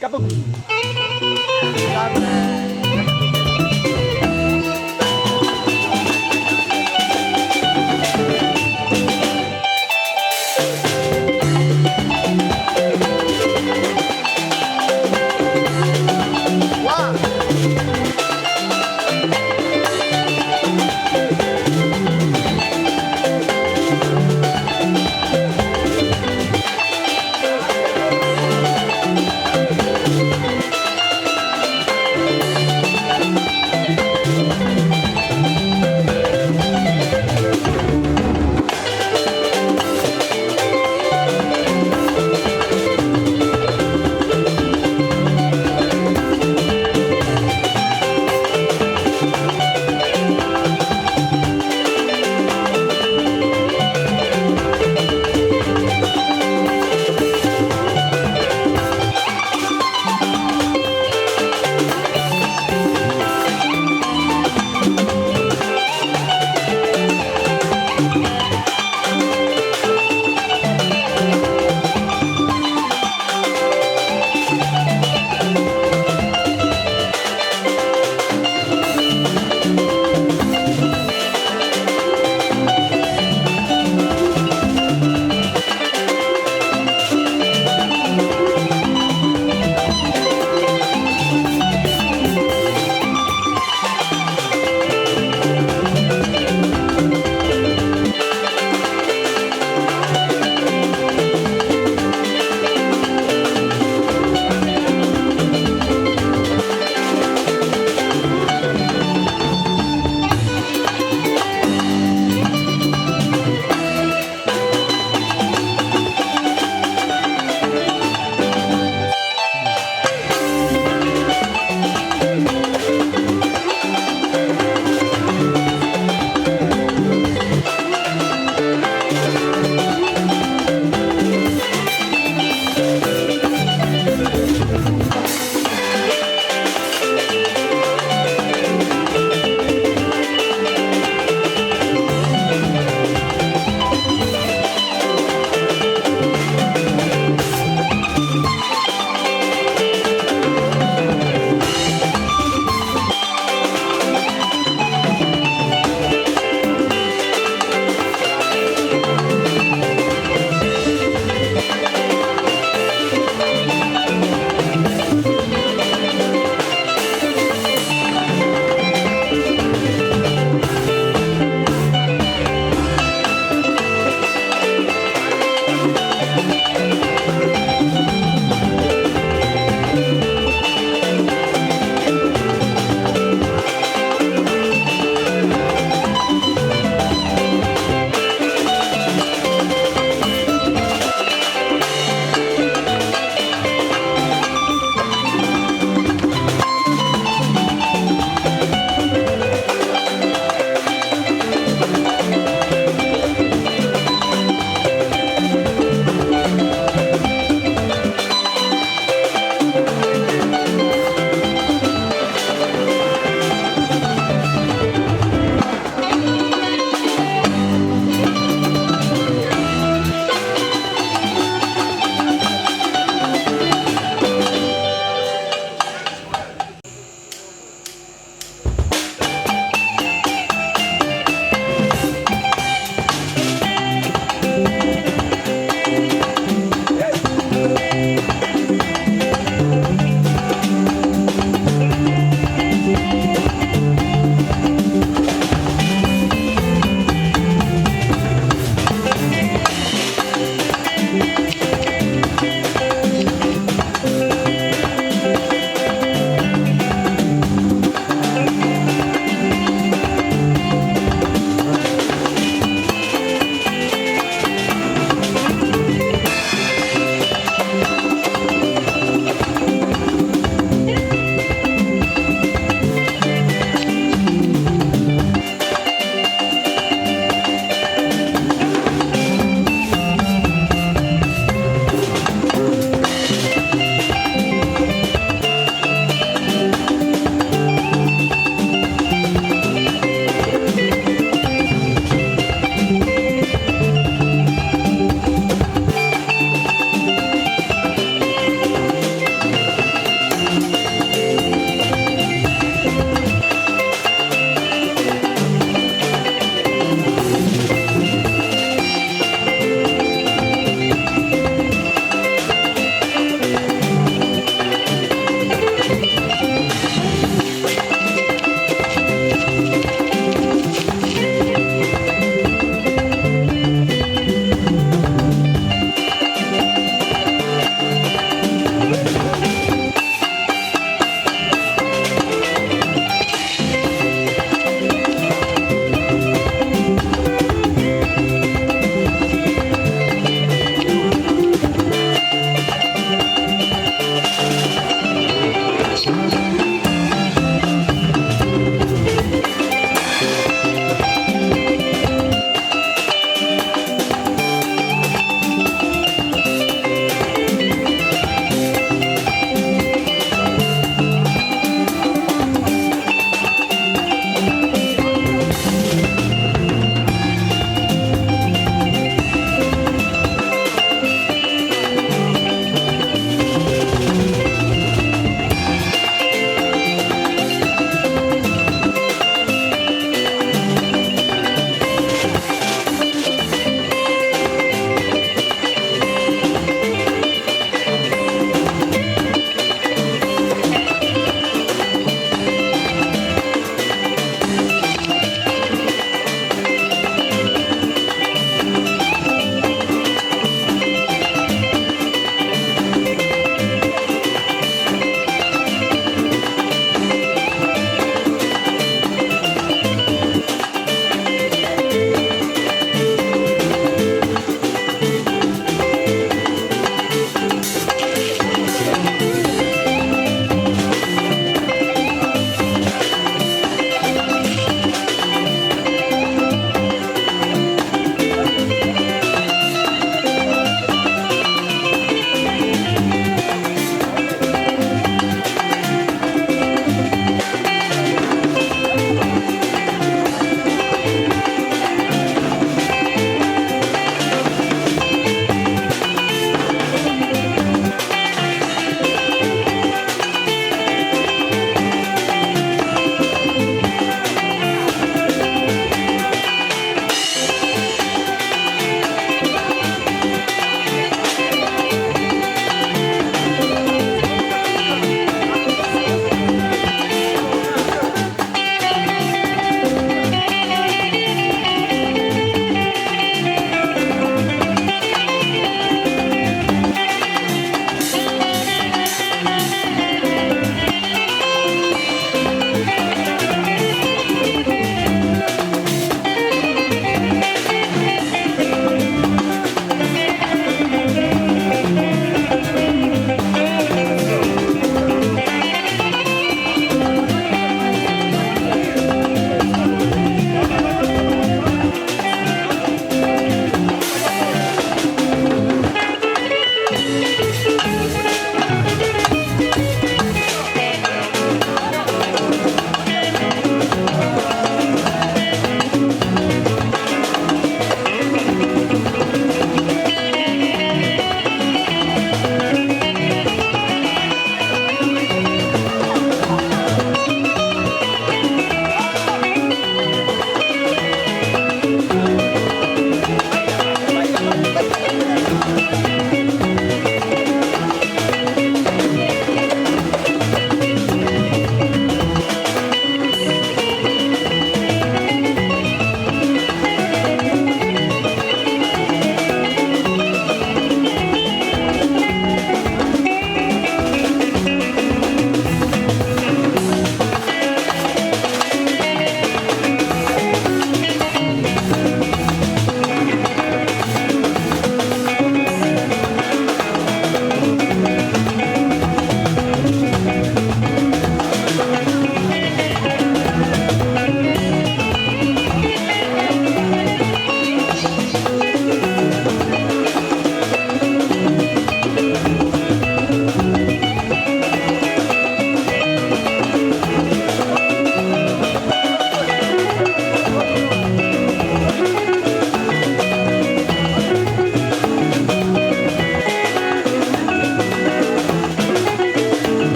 Kabog!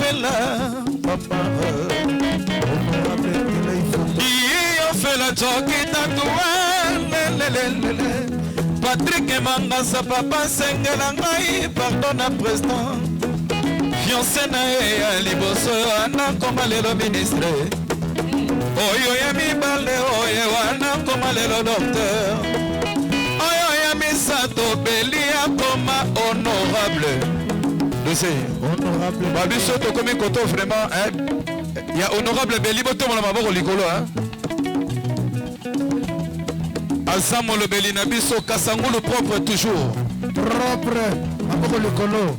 Diofela papa Diofela Joki Tatua Patrick Mangasa papa sengela ngai pardon na président fiancé na ye liboso ana koma lelo ministre oyo ya mibale oyo wana koma lelo docteur oyo ya misato beli akoma honorable honorable babiso tokomi koto vraiment ya honorable beli botomola maboko likolo Azamo le beli na biso kasangulu propre toujours propre maboko likolo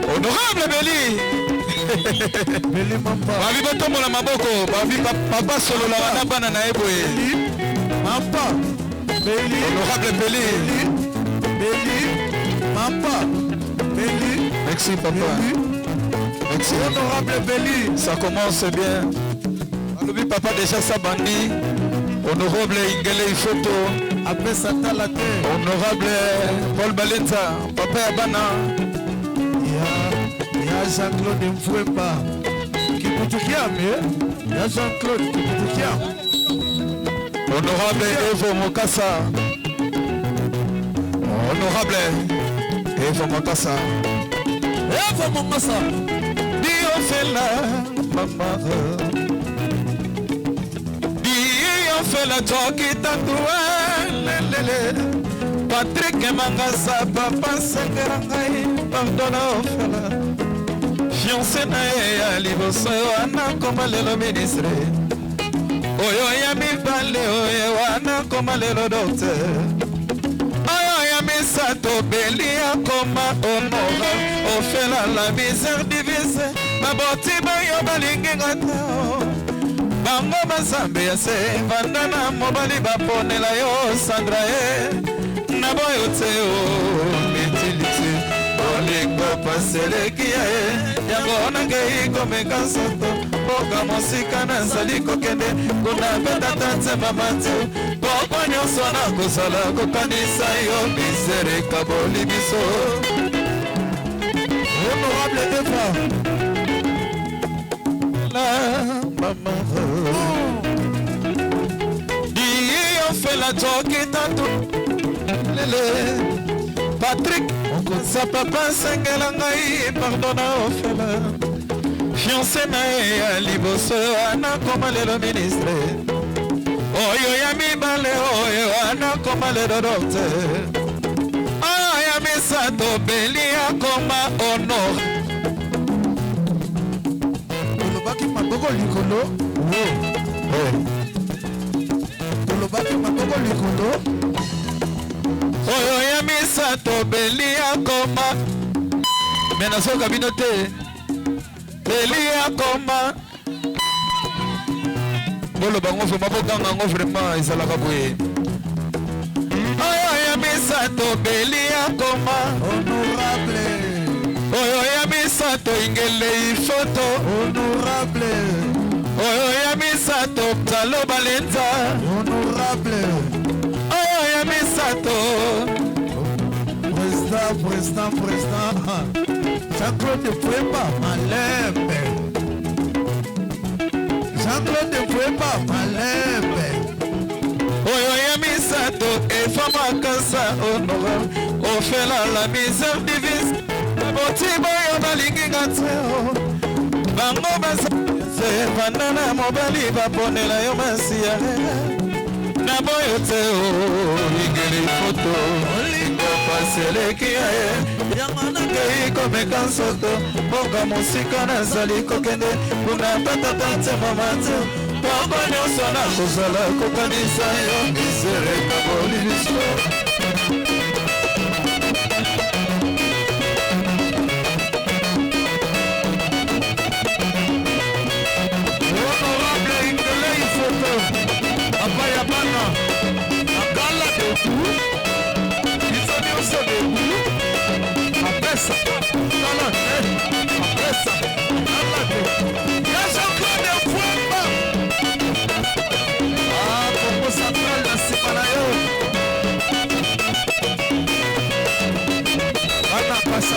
honorable beli beli mamba babi botomola maboko babi papa solo la wana bana na eboye mamba beli honorable beli beli mamba beli merci papa merci honorable beli ça commence bien alobi papa déjà ça bandi honorable Ingele Ifoto après Satala te honorable Paul Balenza papa ya bana ya Jean-Claude Mfwemba Kiputukiame ya Jean-Claude Kiputukiame honorable Evo Mokasa honorable Evo Mokasa Evo Mokasa Diofela mama Diofela Joki Tatua Patrick Mangasa papa sengera ngai pardona ofela fiancé na ye ya liboso wana koma lelo ministre oyo ya mibale oyo wana koma lelo docteur oyo ya misato beli akoma honora ofela la misère divise baboti bayo balingi ngata bango bazambe ya se bandana mobali baponela yo Sandra na boyo te o metilite olingo paseleki ya yango nangei komeka soto boka mosika nazali kokende kuna betata nzemba matu poko nyonso na kosala kokanisa yo misere kaboli biso honorable Eva la mama Diofela Joki Tatua Patrick sa papa sengela ngai pardona ofela fiancé na ye ya liboso ana koma lelo ministre oyo ya mibale oyo ana koma lelo docteur oyo ya misato beli akoma honor olobaki maboko likolo olobaki maboko likolo oyo ya misato beli akoma mena soka bino te beli akoma bolo bango fe mabokanga ngo vraiment ezalaka boye oyo ya misato beli akoma honorable oyo ya misato Ingele Ifoto honorable oyo ya misato Talo Balenza honorable oyo ya misato président Jean-Claude Mfwemba Malembe Jean-Claude Mfwemba Malembe oyo ya misato Eva Makasa honorable ofela la misère divise boti boyo balingi ngateo bango basa bandana mobali baponela yo masiya na boyo te Ingele Ifoto olingo paseleki ya ye yango nangei komeka nsoto mboka mosika nazali kokende kuna batata nzemba matu poko nyonso na kozala kokanisa yo misere kaboli biso honorable Ingele Ifoto papa ya bana akala debu izoni oso debu apesa kala apesa kala debu ya Jean-Claude Mfwemba Kongo Central na sima na yo bana pasa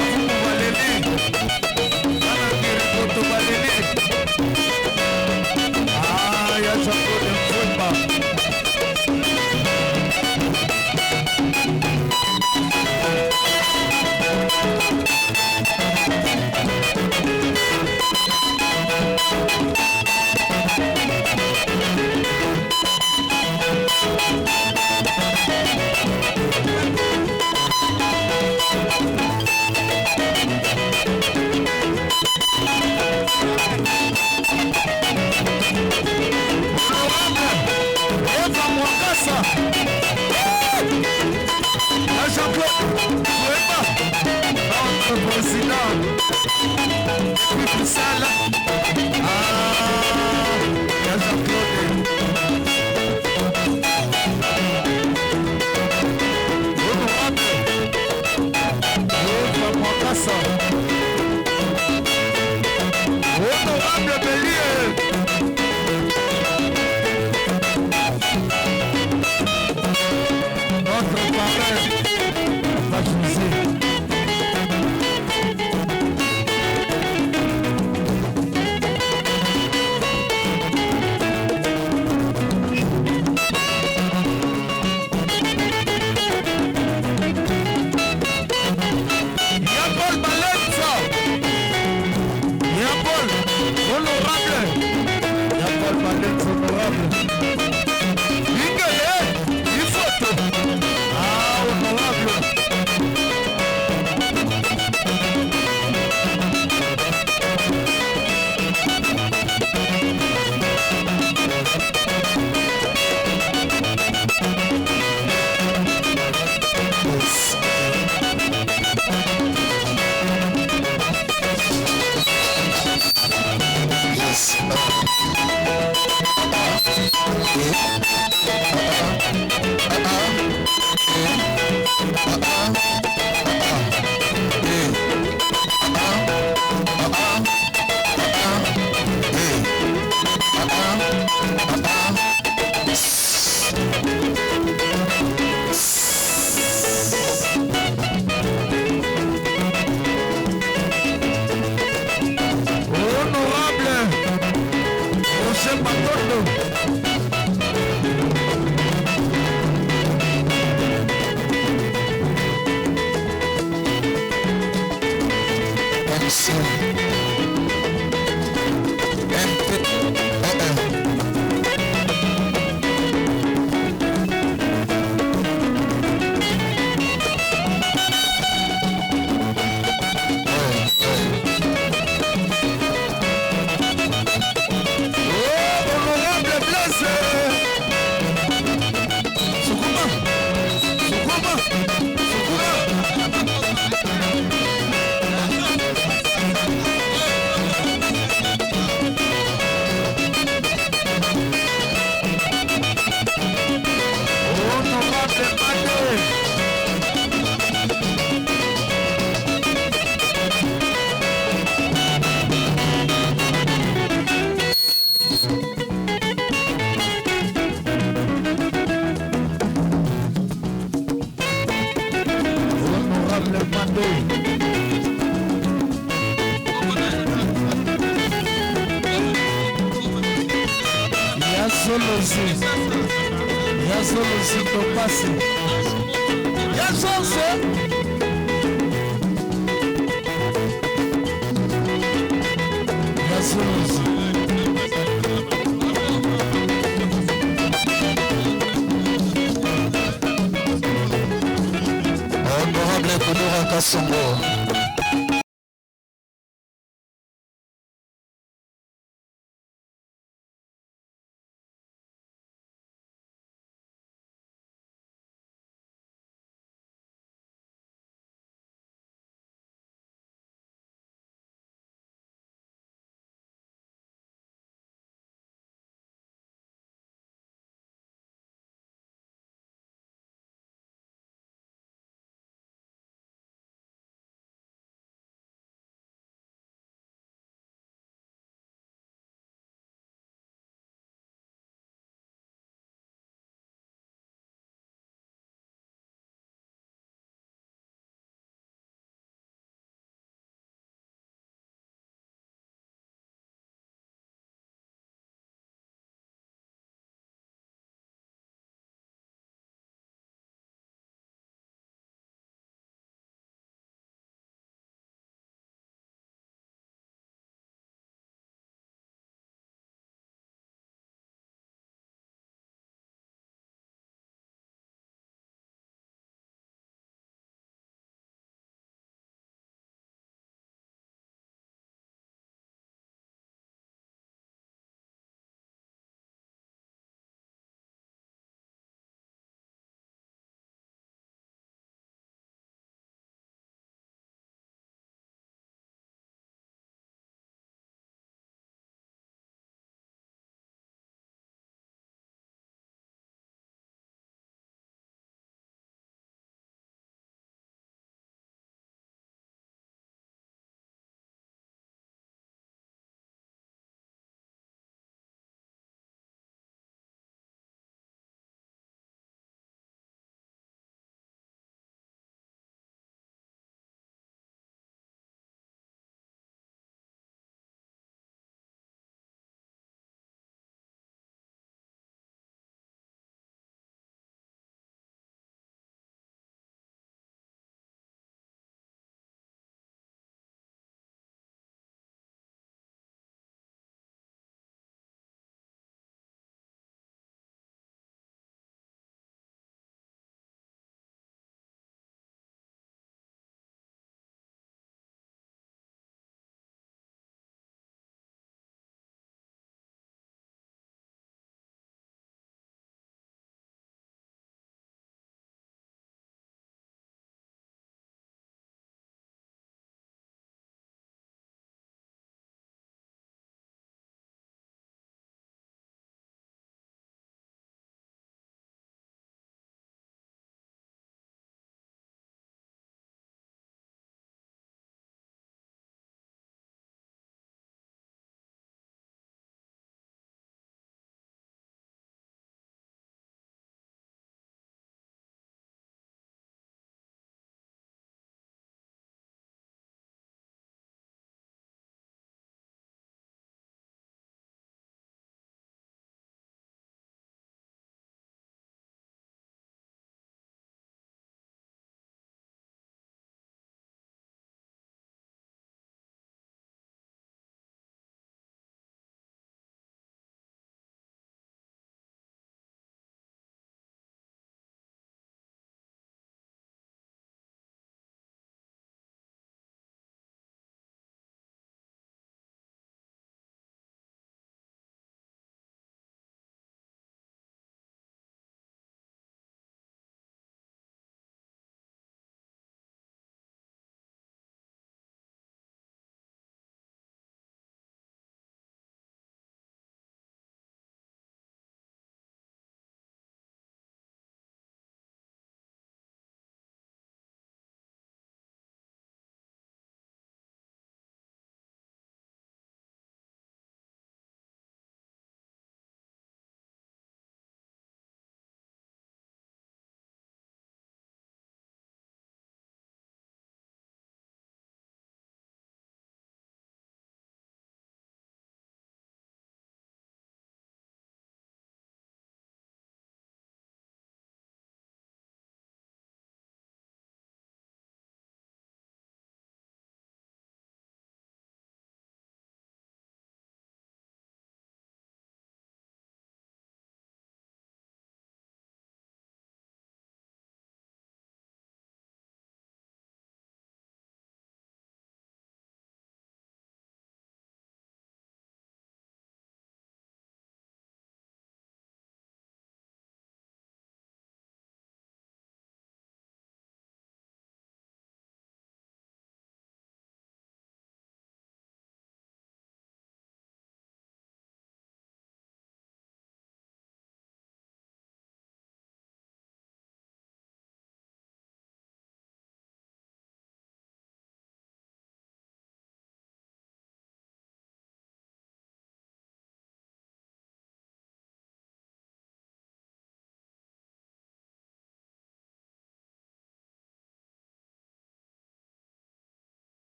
Honorable Kodora Kassongo.